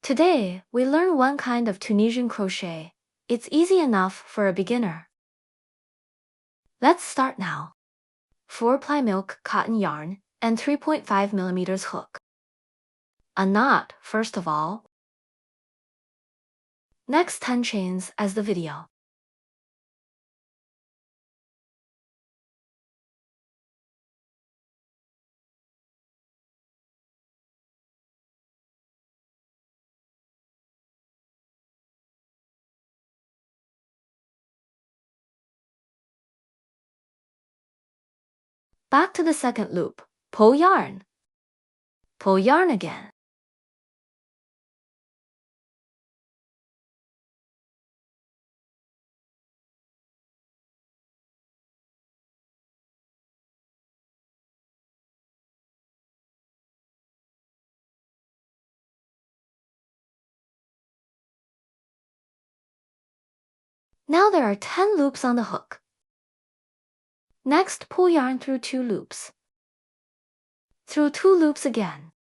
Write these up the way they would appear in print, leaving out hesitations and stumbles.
Today, we learn one kind of Tunisian crochet. It's easy enough for a beginner. Let's start now. 4-ply milk cotton yarn and 3.5 millimeters hook. A knot, first of all. Next 10 chains as the video. Back to the second loop. Pull yarn. Pull yarn again. Now there are 10 loops on the hook. Next, pull yarn through 2 loops. Through 2 loops again.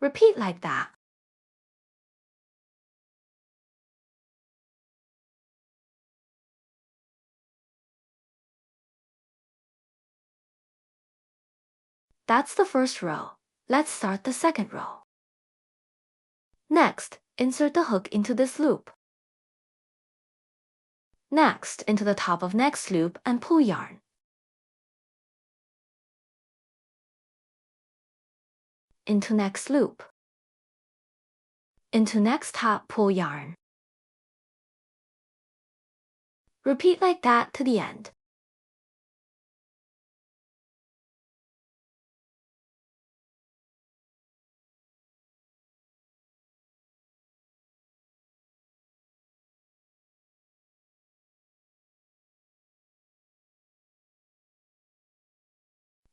Repeat like that. That's the first row. Let's start the second row. Next, insert the hook into this loop. Next, into the top of next loop and pull yarn. Into next loop. Into next top, pull yarn. Repeat like that to the end.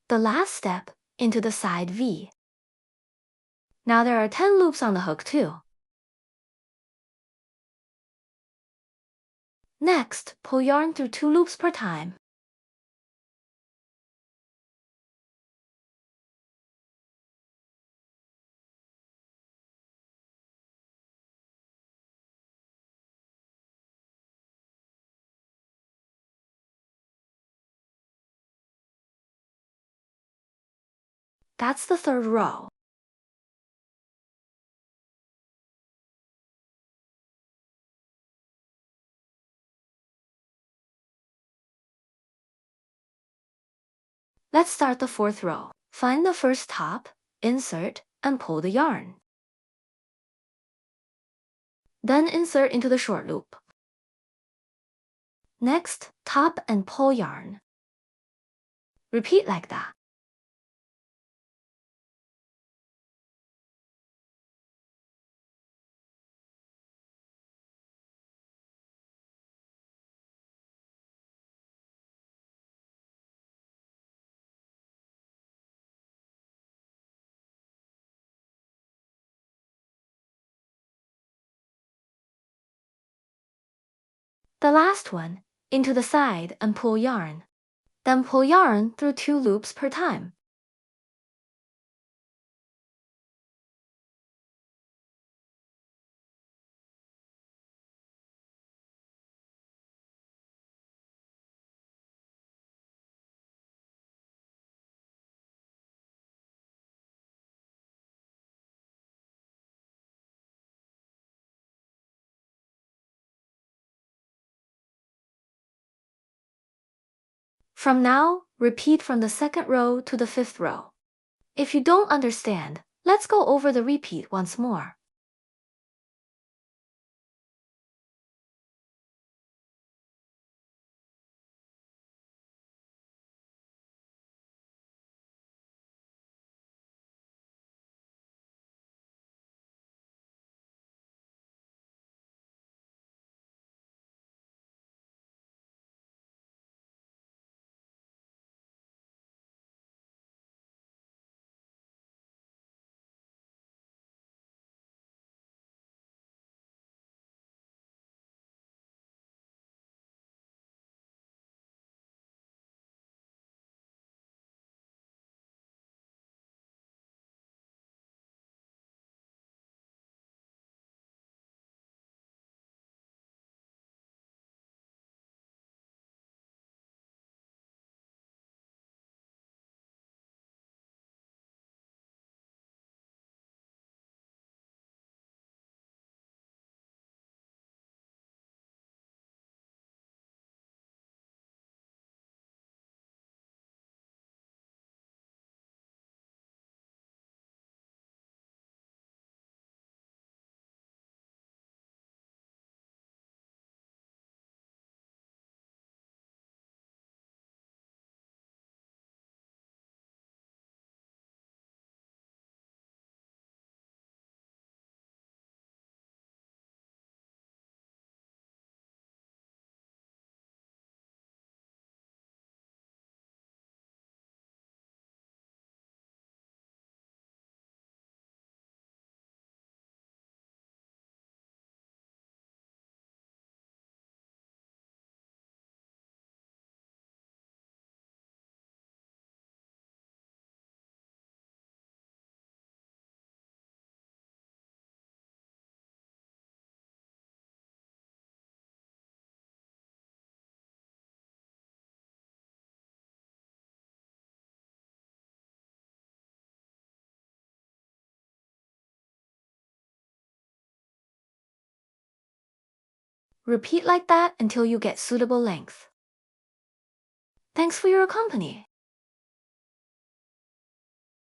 The last step, into the side V. Now there are 10 loops on the hook too. Next, pull yarn through 2 loops per time. That's the third row. Let's start the fourth row. Find the first top, insert, and pull the yarn. Then insert into the short loop. Next, top and pull yarn. Repeat like that. The last one, into the side and pull yarn. Then pull yarn through 2 loops per time. From now, repeat from the second row to the 5th row. If you don't understand, let's go over the repeat once more. Repeat like that until you get suitable length. Thanks for your company.